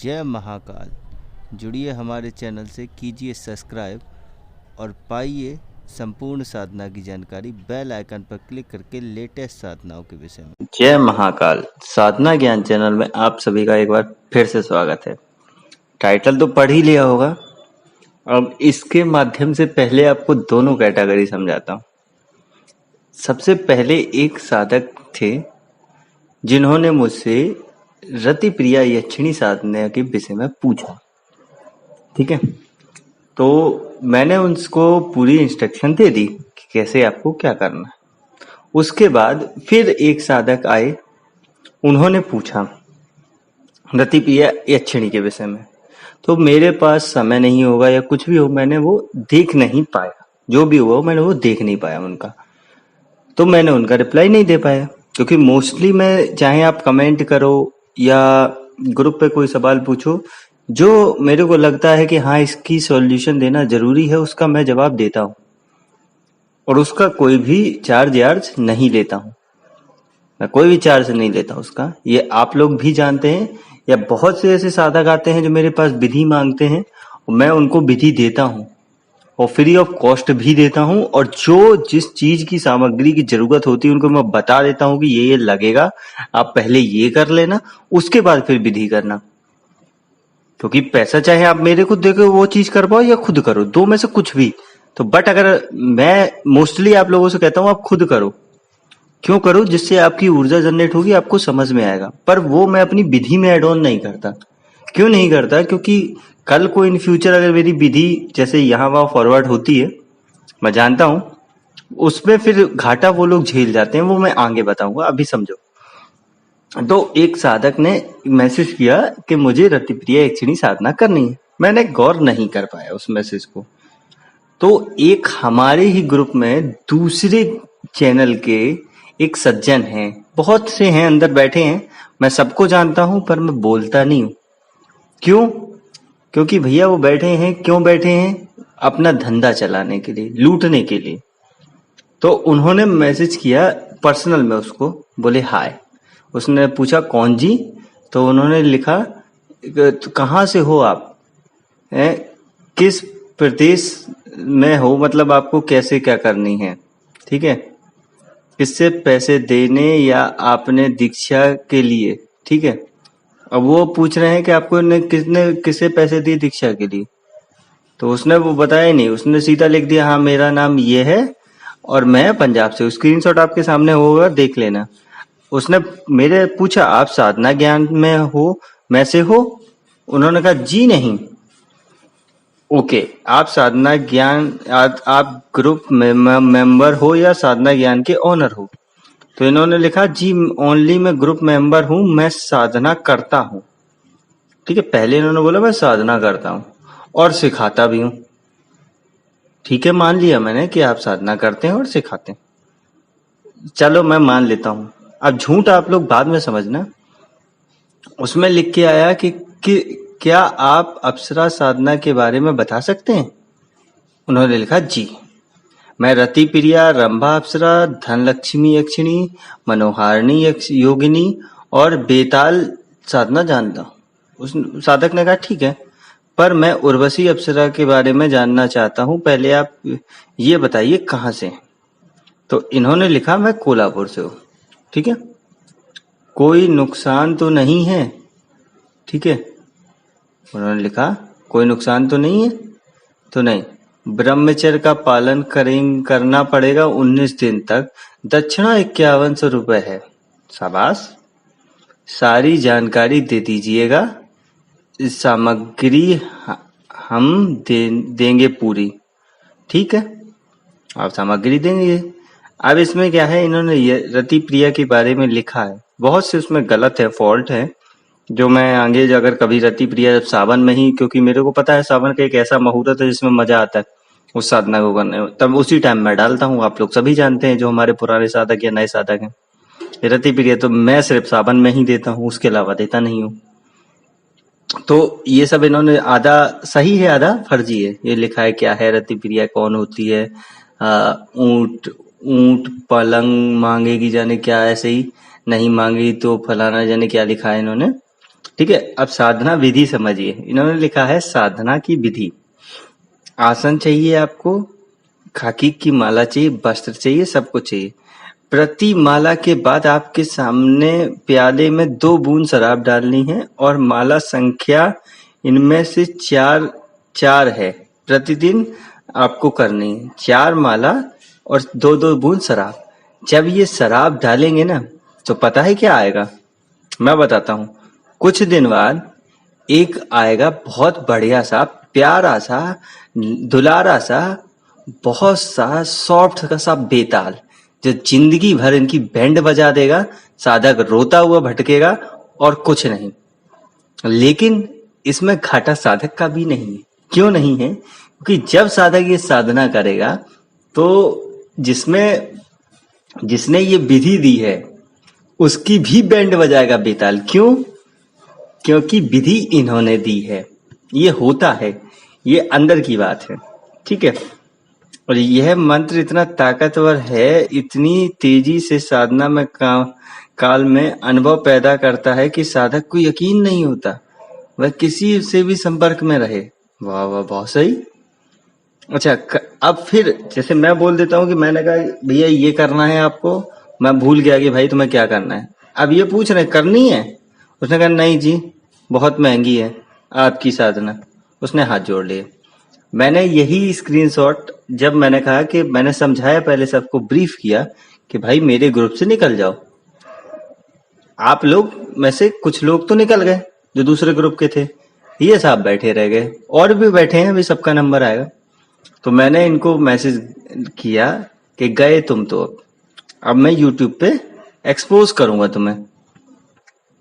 जय महाकाल। जुड़िए हमारे चैनल से, कीजिए सब्सक्राइब और पाइए संपूर्ण साधना की जानकारी बेल आइकन पर क्लिक करके लेटेस्ट साधनाओं के विषय में। जय महाकाल साधना ज्ञान चैनल में आप सभी का एक बार फिर से स्वागत है। टाइटल तो पढ़ ही लिया होगा। अब इसके माध्यम से पहले आपको दोनों कैटेगरी समझाता हूँ। सबसे पहले एक साधक थे जिन्होंने मुझसे रति प्रिया यक्षिणी साधना के विषय में पूछा। ठीक है, तो मैंने उनको पूरी इंस्ट्रक्शन दे दी कि कैसे आपको क्या करना है। उसके बाद फिर एक साधक आए, उन्होंने पूछा रति प्रिया यक्षिणी के विषय में। तो मेरे पास समय नहीं होगा या कुछ भी हो, मैंने वो देख नहीं पाया। जो भी हुआ मैंने वो देख नहीं पाया उनका, तो मैंने उनका रिप्लाई नहीं दे पाया। क्योंकि मोस्टली मैं, चाहे आप कमेंट करो या ग्रुप पे कोई सवाल पूछो, जो मेरे को लगता है कि हाँ इसकी सॉल्यूशन देना जरूरी है, उसका मैं जवाब देता हूँ और उसका कोई भी चार्ज नहीं लेता हूँ। मैं कोई भी चार्ज नहीं लेता उसका, ये आप लोग भी जानते हैं। या बहुत से ऐसे साधक आते हैं जो मेरे पास विधि मांगते हैं और मैं उनको विधि देता हूँ और फ्री ऑफ कॉस्ट भी देता हूँ। और जो जिस चीज की सामग्री की जरूरत होती है उनको मैं बता देता हूँ कि ये लगेगा, आप पहले ये कर लेना, उसके बाद फिर विधि करना। क्योंकि पैसा चाहे आप मेरे को देकर वो चीज कर पाओ या खुद करो, दो में से कुछ भी। तो बट अगर मैं मोस्टली आप लोगों से कहता हूँ आप खुद करो। क्यों करो? जिससे आपकी ऊर्जा जनरेट होगी, आपको समझ में आएगा। पर वो मैं अपनी विधि में एड ऑन नहीं करता। क्यों नहीं करता? क्योंकि कल को इन फ्यूचर अगर मेरी विधि जैसे यहाँ वहां फॉरवर्ड होती है, मैं जानता हूं उसमें फिर घाटा वो लोग झेल जाते हैं, वो मैं आगे बताऊंगा, अभी समझो। तो एक साधक ने मैसेज किया कि मुझे रति प्रिया यक्षिणी साधना करनी है। मैंने गौर नहीं कर पाया उस मैसेज को। तो एक हमारे ही ग्रुप में दूसरे चैनल के एक सज्जन हैं, बहुत से हैं अंदर बैठे हैं, मैं सबको जानता हूं, पर मैं बोलता नहीं हूं। क्यों? क्योंकि भैया वो बैठे हैं, क्यों बैठे हैं? अपना धंधा चलाने के लिए, लूटने के लिए। तो उन्होंने मैसेज किया पर्सनल में उसको, बोले हाय। उसने पूछा कौन जी? तो उन्होंने लिखा तो कहाँ से हो आप, किस प्रदेश में हो, मतलब आपको कैसे क्या करनी है, ठीक है, किससे पैसे देने या आपने दीक्षा के लिए, ठीक है। अब वो पूछ रहे हैं कि आपको किससे पैसे दिए दीक्षा के लिए। तो उसने वो बताया नहीं, उसने सीधा लिख दिया हाँ मेरा नाम ये है और मैं पंजाब से। स्क्रीनशॉट आपके सामने होगा, देख लेना। उसने मेरे पूछा आप साधना ज्ञान में हो, में से हो? उन्होंने कहा जी नहीं। ओके, आप साधना ज्ञान, आप ग्रुप मेंबर हो या साधना ज्ञान के ओनर हो? तो इन्होंने लिखा जी ओनली मैं ग्रुप मेंबर हूं, मैं साधना करता हूं। ठीक है, पहले इन्होंने बोला मैं साधना करता हूं और सिखाता भी हूं। ठीक है, मान लिया मैंने कि आप साधना करते हैं और सिखाते हैं, चलो मैं मान लेता हूं। अब झूठ आप लोग बाद में समझना। उसमें लिख के आया कि क्या आप अप्सरा साधना के बारे में बता सकते हैं? उन्होंने लिखा जी, मैं रति प्रिया, रंभा अप्सरा, धनलक्ष्मी यक्षिणी, मनोहारिणी योगिनी और बेताल साधना जानता हूँ। उस साधक ने कहा ठीक है, पर मैं उर्वशी अप्सरा के बारे में जानना चाहता हूँ, पहले आप ये बताइए कहाँ से। तो इन्होंने लिखा मैं कोल्हापुर से हूँ। ठीक है, कोई नुकसान तो नहीं है? ठीक है, उन्होंने लिखा कोई नुकसान तो नहीं है? तो नहीं, ब्रह्मचर्य का पालन करना पड़ेगा 19 दिन तक, दक्षिणा 5100 रुपए है। शाबाश, सारी जानकारी दे दीजिएगा, सामग्री हम देंगे पूरी। ठीक है, आप सामग्री देंगे। अब इसमें क्या है, इन्होंने ये रति प्रिया के बारे में लिखा है, बहुत से उसमें गलत है, फॉल्ट है, जो मैं आगे अगर कभी रति प्रिया जब सावन में ही, क्योंकि मेरे को पता है सावन का एक ऐसा मुहूर्त है जिसमें मजा आता है उस साधना को करने में, तब उसी टाइम मैं डालता हूँ। आप लोग सभी जानते हैं, जो हमारे पुराने साधक या नए साधक हैं, रति प्रिया तो मैं सिर्फ सावन में ही देता हूँ, उसके अलावा देता नहीं हूँ। तो ये सब इन्होंने आधा सही है आधा फर्जी है। ये लिखा है क्या है रति प्रिया, कौन होती है, ऊंट पलंग मांगेगी जाने क्या, ऐसे ही नहीं मांगी तो फलाना जाने क्या लिखा है इन्होंने। ठीक है, अब साधना विधि समझिए। इन्होंने लिखा है साधना की विधि। आसन चाहिए आपको, खाकी की माला चाहिए, वस्त्र चाहिए, सब कुछ चाहिए। प्रति माला के बाद आपके सामने प्याले में 2 बूंद शराब डालनी है और माला संख्या इनमें से 4 है। प्रतिदिन आपको करनी है 4 माला और 2-2 बूंद शराब। जब ये शराब डालेंगे ना तो पता है क्या आएगा, मैं बताता हूँ। कुछ दिन बाद एक आएगा बहुत बढ़िया सा, प्यारा सा, दुलारा सा, बहुत सा सॉफ्ट का सा बेताल, जो जिंदगी भर इनकी बैंड बजा देगा। साधक रोता हुआ भटकेगा और कुछ नहीं। लेकिन इसमें घाटा साधक का भी नहीं है। क्यों नहीं है? क्योंकि जब साधक ये साधना करेगा तो जिसने ये विधि दी है उसकी भी बैंड बजाएगा बेताल। क्यों? क्योंकि विधि इन्होंने दी है। ये होता है, ये अंदर की बात है। ठीक है, और यह मंत्र इतना ताकतवर है, इतनी तेजी से साधना में काल में अनुभव पैदा करता है कि साधक को यकीन नहीं होता वह किसी से भी संपर्क में रहे। वाह वाह, बहुत सही। अच्छा, अब फिर जैसे मैं बोल देता हूँ कि मैंने कहा भैया ये करना है आपको, मैं भूल गया कि भाई तुम्हें क्या करना है। अब ये पूछ रहे करनी है, उसने कहा नहीं जी बहुत महंगी है आपकी साधना। उसने हाथ जोड़ लिए। मैंने यही स्क्रीनशॉट, जब मैंने कहा कि मैंने समझाया, पहले सबको ब्रीफ किया कि भाई मेरे ग्रुप से निकल जाओ। आप लोग में से कुछ लोग तो निकल गए जो दूसरे ग्रुप के थे, ये साहब बैठे रह गए, और भी बैठे हैं, अभी सबका नंबर आएगा। तो मैंने इनको मैसेज किया कि गए तुम तो, अब मैं यूट्यूब पे एक्सपोज करूंगा तुम्हें।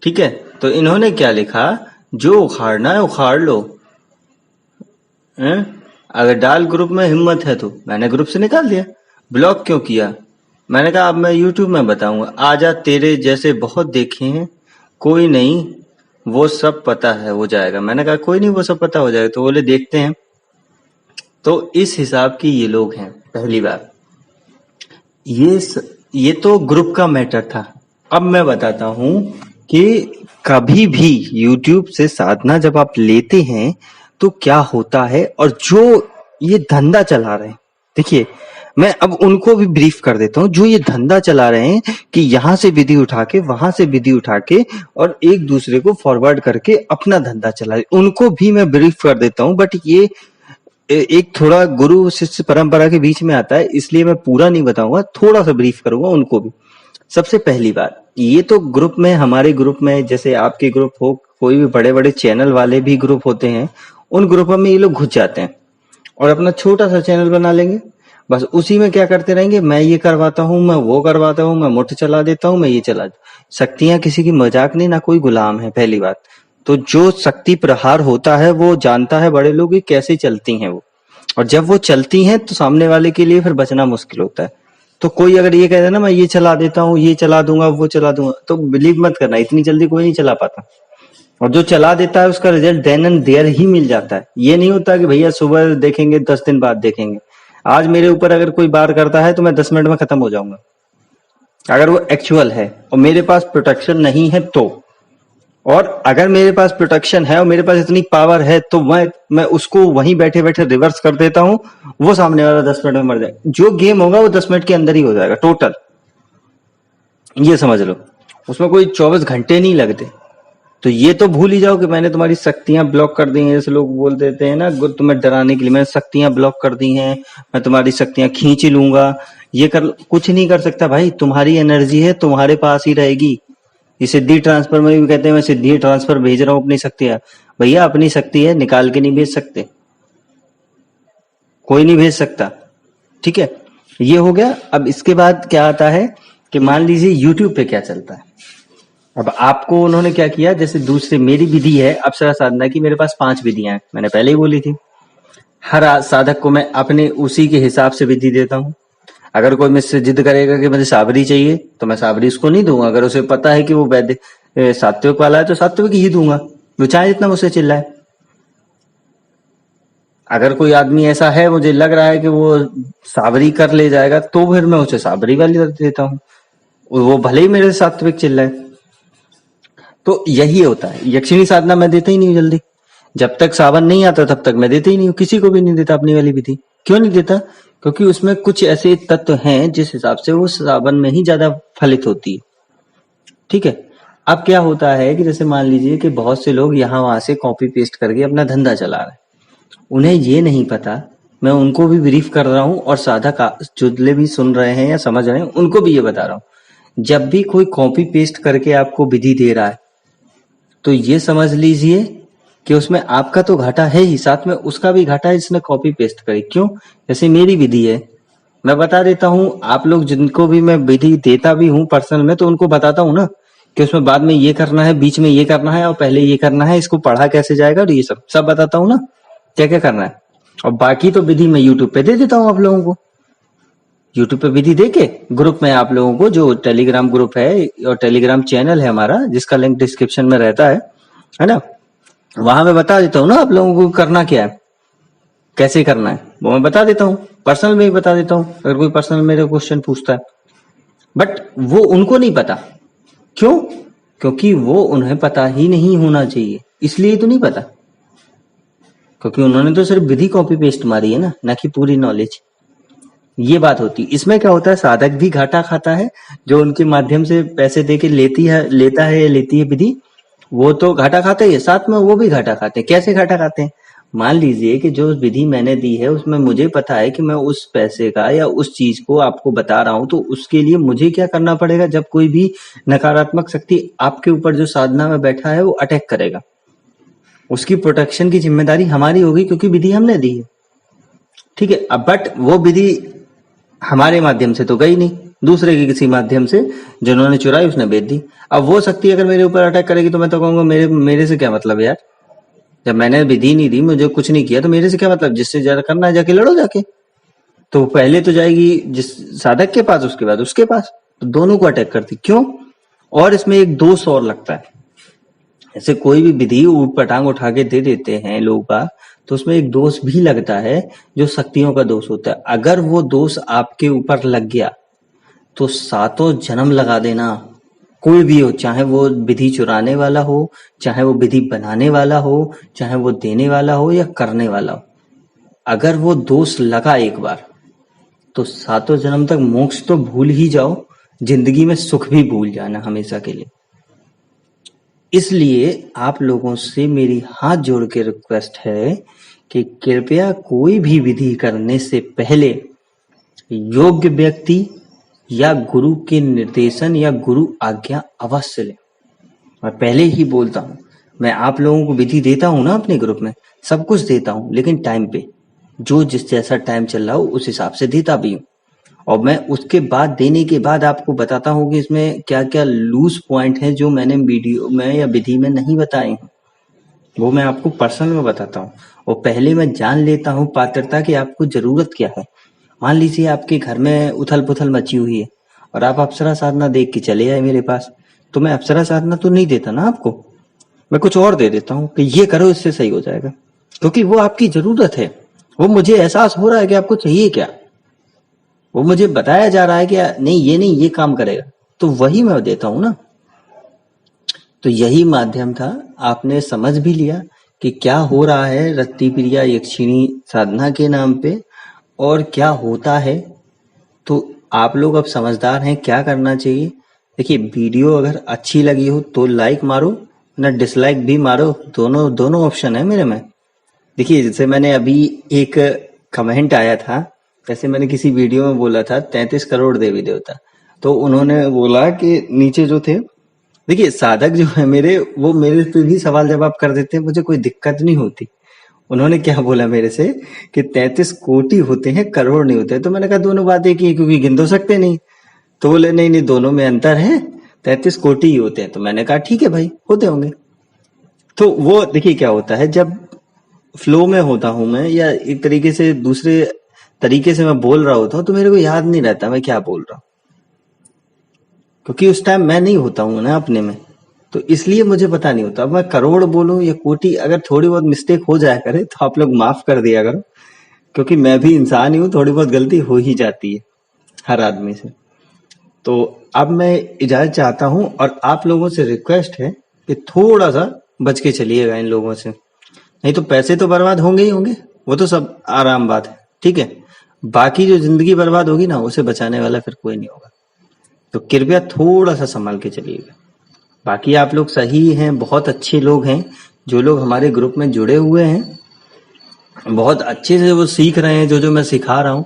ठीक है, तो इन्होंने क्या लिखा, जो उखाड़ना है उखाड़ लो, अगर डाल ग्रुप में हिम्मत है तो। मैंने ग्रुप से निकाल दिया। ब्लॉक क्यों किया? मैंने कहा अब मैं यूट्यूब में बताऊंगा। आजा तेरे जैसे बहुत देखे हैं, कोई नहीं वो सब पता है हो जाएगा। मैंने कहा कोई नहीं वो सब पता हो जाएगा। तो बोले देखते हैं। तो इस हिसाब की ये लोग हैं। पहली बात ये तो ग्रुप का मैटर था। अब मैं बताता हूं कि कभी भी यूट्यूब से साधना जब आप लेते हैं तो क्या होता है, और जो ये धंधा चला रहे हैं, देखिए मैं अब उनको भी ब्रीफ कर देता हूं, जो ये धंधा चला रहे हैं कि यहां से विधि उठा के वहां से विधि उठा के और एक दूसरे को फॉरवर्ड करके अपना धंधा चला रहे, उनको भी मैं ब्रीफ कर देता हूं। बट ये एक थोड़ा गुरु शिष्य परंपरा के बीच में आता है, इसलिए मैं पूरा नहीं बताऊंगा, थोड़ा सा ब्रीफ करूंगा उनको भी। सबसे पहली बात, ये तो ग्रुप में, हमारे ग्रुप में, जैसे आपके ग्रुप हो, कोई भी बड़े बड़े चैनल वाले भी ग्रुप होते हैं, उन ग्रुपों में ये लोग घुस जाते हैं और अपना छोटा सा चैनल बना लेंगे। बस उसी में क्या करते रहेंगे, मैं ये करवाता हूँ, मैं वो करवाता हूँ, मैं मुठ चला देता हूँ, मैं ये चला। शक्तियां किसी की मजाक नहीं, ना कोई गुलाम है, पहली बात। तो जो शक्ति प्रहार होता है वो जानता है बड़े लोग कैसे चलती हैं वो, और जब वो चलती हैं तो सामने वाले के लिए फिर बचना मुश्किल होता है। तो कोई अगर ये कहता है ना मैं ये चला देता हूँ, ये चला दूंगा, वो चला दूंगा, तो बिलीव मत करना, इतनी जल्दी कोई नहीं चला पाता। और जो चला देता है उसका रिजल्ट देन एंड देयर ही मिल जाता है। ये नहीं होता कि भैया सुबह देखेंगे 10 दिन बाद देखेंगे। आज मेरे ऊपर अगर कोई बार करता है तो मैं 10 मिनट में खत्म हो जाऊंगा, अगर वो एक्चुअल है और मेरे पास प्रोटेक्शन नहीं है तो। और अगर मेरे पास प्रोटेक्शन है और मेरे पास इतनी पावर है तो मैं उसको वहीं बैठे बैठे रिवर्स कर देता हूं, वो सामने वाला 10 मिनट में मर जाए। जो गेम होगा वो 10 मिनट के अंदर ही हो जाएगा टोटल, ये समझ लो। उसमें कोई 24 घंटे नहीं लगते। तो ये तो भूल ही जाओ कि मैंने तुम्हारी शक्तियां ब्लॉक कर दी हैं। जैसे लोग बोल देते हैं ना तुम्हें डराने के लिए, मैंने शक्तियां ब्लॉक कर दी हैं, मैं तुम्हारी शक्तियां खींच लूंगा, ये कर, कुछ नहीं कर सकता भाई। तुम्हारी एनर्जी है, तुम्हारे पास ही रहेगी। ये सिद्धि ट्रांसफर में भी कहते हैं मैं सिद्धि ट्रांसफर भेज रहा हूं अपनी शक्तियां। भैया अपनी शक्ति है, निकाल के नहीं भेज सकते, कोई नहीं भेज सकता। ठीक है, ये हो गया। अब इसके बाद क्या आता है कि मान लीजिए यूट्यूब पे क्या चलता है। अब आपको उन्होंने क्या किया, जैसे दूसरे मेरी विधि है अप्सरा साधना की, मेरे पास 5 विधियां हैं, मैंने पहले ही बोली थी। हर साधक को मैं अपने उसी के हिसाब से विधि देता हूं। अगर कोई मुझसे जिद करेगा कि मुझे साबरी चाहिए तो मैं साबरी उसको नहीं दूंगा। अगर उसे पता है कि वो वैद्य सात्विक वाला है तो सात्विक ही दूंगा, वो चाहे जितना मुझसे चिल्लाए। अगर कोई आदमी ऐसा है मुझे लग रहा है कि वो साबरी कर ले जाएगा तो फिर मैं उसे साबरी वाली देता हूँ, वो भले ही मेरे सात्विक चिल्लाए। तो यही होता है। यक्षिणी साधना मैं देता ही नहीं हूं जल्दी, जब तक सावन नहीं आता तब तक मैं देता ही नहीं हूँ, किसी को भी नहीं देता अपनी वाली विधि। क्यों नहीं देता? क्योंकि उसमें कुछ ऐसे तत्व हैं जिस हिसाब से वो सावन में ही ज्यादा फलित होती है। ठीक है। अब क्या होता है कि जैसे मान लीजिए कि बहुत से लोग यहाँ वहां से कॉपी पेस्ट करके अपना धंधा चला रहे हैं, उन्हें ये नहीं पता, मैं उनको भी ब्रीफ कर रहा हूँ और साधा जुदले भी सुन रहे हैं या समझ रहे हैं उनको भी ये बता रहा हूँ, जब भी कोई कॉपी पेस्ट करके आपको विधि दे रहा है तो ये समझ लीजिए कि उसमें आपका तो घाटा है ही, साथ में उसका भी घाटा है जिसने कॉपी पेस्ट करी। क्यों? जैसे मेरी विधि है, मैं बता देता हूँ, आप लोग जिनको भी मैं विधि देता भी हूँ पर्सनल में तो उनको बताता हूँ ना कि उसमें बाद में ये करना है, बीच में ये करना है और पहले ये करना है, इसको पढ़ा कैसे जाएगा और ये सब बताता हूँ ना क्या क्या करना है। और बाकी तो विधि मैं यूट्यूब पे दे देता हूँ आप लोगों को, यूट्यूब पे विधि देके ग्रुप में आप लोगों को, जो टेलीग्राम ग्रुप है और टेलीग्राम चैनल है हमारा जिसका लिंक डिस्क्रिप्शन में रहता है ना, वहां मैं बता देता हूँ ना आप लोगों को करना क्या है, कैसे करना है, वो मैं बता देता हूँ, पर्सनल में ही बता देता हूँ अगर कोई पर्सनल मेरे क्वेश्चन पूछता है। बट वो उनको नहीं पता। क्यों? क्योंकि वो उन्हें पता ही नहीं होना चाहिए, इसलिए तो नहीं पता, क्योंकि उन्होंने तो सिर्फ विधि कॉपी पेस्ट मारी है ना कि पूरी नॉलेज। ये बात होती है। इसमें क्या होता है, साधक भी घाटा खाता है, जो उनके माध्यम से पैसे दे के लेता है या लेती है विधि, वो तो घाटा खाता ही है, साथ में वो भी घाटा खाते हैं। कैसे घाटा खाते हैं? मान लीजिए कि जो विधि मैंने दी है उसमें मुझे पता है कि मैं उस पैसे का या उस चीज को आपको बता रहा हूं, तो उसके लिए मुझे क्या करना पड़ेगा, जब कोई भी नकारात्मक शक्ति आपके ऊपर जो साधना में बैठा है वो अटैक करेगा, उसकी प्रोटेक्शन की जिम्मेदारी हमारी होगी, क्योंकि विधि हमने दी है। ठीक है। अब बट वो विधि हमारे माध्यम से तो गई नहीं, दूसरे के किसी माध्यम से जिन्होंने चुराई उसने बेच दी। अब वो शक्ति अगर मेरे ऊपर अटैक करेगी तो मैं तो कहूंगा मेरे से क्या मतलब है यार, जब मैंने विधि नहीं दी, मुझे कुछ नहीं किया, तो मेरे से क्या मतलब, जिससे जरा करना है जाके लड़ो जाके। तो पहले तो जाएगी जिस साधक के पास, उसके बाद उसके पास, तो दोनों को अटैक करती। क्यों? और इसमें एक दोष और लगता है, ऐसे कोई भी विधि ऊट पटांग उठा के दे देते हैं लोग का, तो उसमें एक दोष भी लगता है जो शक्तियों का दोष होता है। अगर वो दोष आपके ऊपर लग गया तो सातों जन्म लगा देना, कोई भी हो, चाहे वो विधि चुराने वाला हो, चाहे वो विधि बनाने वाला हो, चाहे वो देने वाला हो या करने वाला हो, अगर वो दोष लगा एक बार तो सातों जन्म तक मोक्ष तो भूल ही जाओ, जिंदगी में सुख भी भूल जाना हमेशा के लिए। इसलिए आप लोगों से मेरी हाथ जोड़ के रिक्वेस्ट है कि कृपया कोई भी विधि करने से पहले योग्य व्यक्ति या गुरु के निर्देशन या गुरु आज्ञा अवश्य लें। मैं पहले ही बोलता हूं, मैं आप लोगों को विधि देता हूं ना अपने ग्रुप में, सब कुछ देता हूं, लेकिन टाइम पे, जो जिस जैसा टाइम चल रहा हो उस हिसाब से देता भी हूं। और मैं उसके बाद, देने के बाद आपको बताता हूं कि इसमें क्या क्या लूज पॉइंट है जो मैंने वीडियो में या विधि में नहीं बताए हैं, वो मैं आपको पर्सनल में बताता हूँ। और पहले मैं जान लेता हूँ पात्रता की आपको जरूरत क्या है। मान लीजिए आपके घर में उथल पुथल मची हुई है और आप अप्सरा साधना देख के चले आए मेरे पास, तो मैं अप्सरा साधना तो नहीं देता ना आपको, मैं कुछ और दे देता हूँ कि ये करो, इससे सही हो जाएगा, क्योंकि वो आपकी जरूरत है, वो मुझे एहसास हो रहा है कि आपको चाहिए क्या, वो मुझे बताया जा रहा है कि नहीं ये काम करेगा, तो वही मैं देता हूं ना। तो यही माध्यम था, आपने समझ भी लिया कि क्या हो रहा है रत्ती प्रिया यक्षिणी साधना के नाम पे और क्या होता है। तो आप लोग अब समझदार हैं, क्या करना चाहिए। देखिए, वीडियो अगर अच्छी लगी हो तो लाइक मारो, ना डिसलाइक भी मारो, दोनों ऑप्शन है मेरे में। देखिए, जैसे मैंने अभी एक कमेंट आया था, जैसे मैंने किसी वीडियो में बोला था 33 करोड़ देवी देवता, तो उन्होंने बोला कि नीचे जो थे, देखिए साधक जो है मेरे, वो मेरे पे भी सवाल जवाब कर देते हैं, मुझे कोई दिक्कत नहीं होती। उन्होंने क्या बोला मेरे से कि 33 कोटि होते हैं, करोड़ नहीं होते। तो मैंने कहा दोनों बात एक ही, क्योंकि गिन तो सकते नहीं। तो बोले नहीं दोनों में अंतर है, 33 कोटि ही होते हैं। तो मैंने कहा ठीक है भाई, होते होंगे। तो वो देखिए क्या होता है, जब फ्लो में होता हूं मैं या एक तरीके से दूसरे तरीके से मैं बोल रहा होता हूँ, तो मेरे को याद नहीं रहता मैं क्या बोल रहा हूँ, क्योंकि उस टाइम मैं नहीं होता हूँ ना अपने में, तो इसलिए मुझे पता नहीं होता। अब मैं करोड़ बोलूं या कोटि, अगर थोड़ी बहुत मिस्टेक हो जाया करे तो आप लोग माफ कर दिया करो, क्योंकि मैं भी इंसान ही हूँ, थोड़ी बहुत गलती हो ही जाती है हर आदमी से। तो अब मैं इजाजत चाहता हूं और आप लोगों से रिक्वेस्ट है कि थोड़ा सा बच के चलिएगा इन लोगों से, नहीं तो पैसे तो बर्बाद होंगे ही होंगे, वो तो सब आराम बात है, ठीक है। बाकी जो जिंदगी बर्बाद होगी ना, उसे बचाने वाला फिर कोई नहीं होगा। तो कृपया थोड़ा सा संभाल के चलिएगा। बाकी आप लोग सही हैं, बहुत अच्छे लोग हैं, जो लोग हमारे ग्रुप में जुड़े हुए हैं बहुत अच्छे से वो सीख रहे हैं जो मैं सिखा रहा हूँ।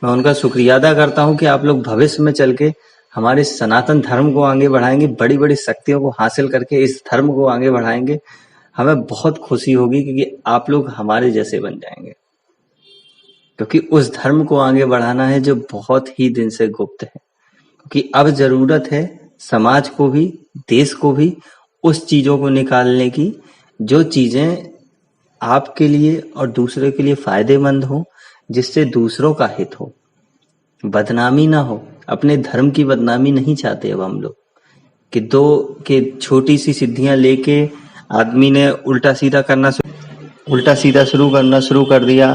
मैं उनका शुक्रिया अदा करता हूँ कि आप लोग भविष्य में चल के हमारे सनातन धर्म को आगे बढ़ाएंगे, बड़ी बड़ी शक्तियों को हासिल करके इस धर्म को आगे बढ़ाएंगे। हमें बहुत खुशी होगी क्योंकि आप लोग हमारे जैसे बन जाएंगे, क्योंकि उस धर्म को आगे बढ़ाना है जो बहुत ही दिन से गुप्त है। क्योंकि अब जरूरत है समाज को भी, देश को भी उस चीजों को निकालने की जो चीजें आपके लिए और दूसरे के लिए फायदेमंद हो, जिससे दूसरों का हित हो, बदनामी ना हो। अपने धर्म की बदनामी नहीं चाहते अब हम लोग कि दो के छोटी सी सिद्धियां लेके आदमी ने उल्टा सीधा शुरू कर दिया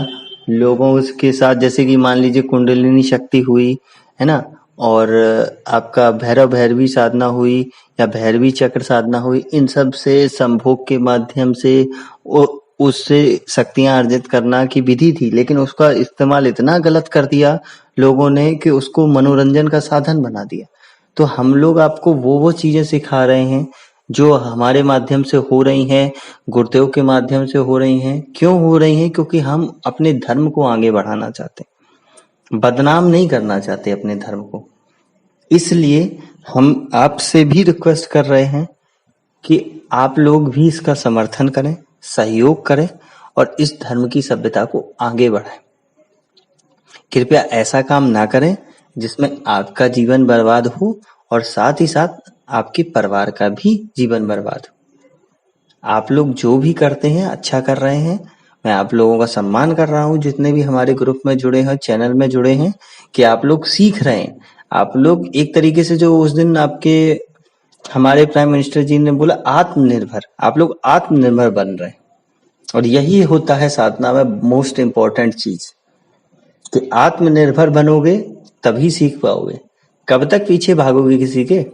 लोगों के साथ। जैसे कि मान लीजिए कुंडलिनी शक्ति हुई है ना, और आपका भैरवी साधना हुई या भैरवी चक्र साधना हुई, इन सब से संभोग के माध्यम से उससे शक्तियां अर्जित करना की विधि थी, लेकिन उसका इस्तेमाल इतना गलत कर दिया लोगों ने कि उसको मनोरंजन का साधन बना दिया। तो हम लोग आपको वो चीजें सिखा रहे हैं जो हमारे माध्यम से हो रही हैं, गुरुदेव के माध्यम से हो रही हैं। क्यों हो रही हैं? क्योंकि हम अपने धर्म को आगे बढ़ाना चाहते हैं, बदनाम नहीं करना चाहते अपने धर्म को। इसलिए हम आपसे भी रिक्वेस्ट कर रहे हैं कि आप लोग भी इसका समर्थन करें, सहयोग करें और इस धर्म की सभ्यता को आगे बढ़ाएं। कृपया ऐसा काम ना करें जिसमें आपका जीवन बर्बाद हो और साथ ही साथ आपके परिवार का भी जीवन बर्बाद हो। आप लोग जो भी करते हैं अच्छा कर रहे हैं, मैं आप लोगों का सम्मान कर रहा हूं, जितने भी हमारे ग्रुप में जुड़े हैं, चैनल में जुड़े हैं, कि आप लोग सीख रहे हैं। आप लोग एक तरीके से जो उस दिन आपके हमारे प्राइम मिनिस्टर जी ने बोला आत्मनिर्भर, आप लोग आत्मनिर्भर बन रहे हैं। और यही होता है साधना में मोस्ट इम्पोर्टेंट चीज, कि आत्मनिर्भर बनोगे तभी सीख पाओगे। कब तक पीछे भागोगे किसी के?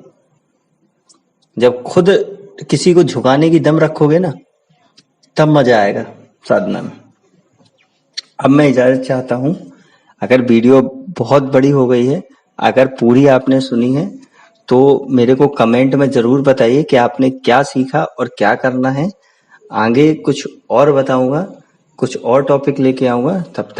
जब खुद किसी को झुकाने की दम रखोगे ना, तब मजा आएगा साधना में। अब मैं इजाजत चाहता हूं। अगर वीडियो बहुत बड़ी हो गई है, अगर पूरी आपने सुनी है, तो मेरे को कमेंट में जरूर बताइए कि आपने क्या सीखा और क्या करना है। आगे कुछ और बताऊंगा, कुछ और टॉपिक लेके आऊंगा। तब तक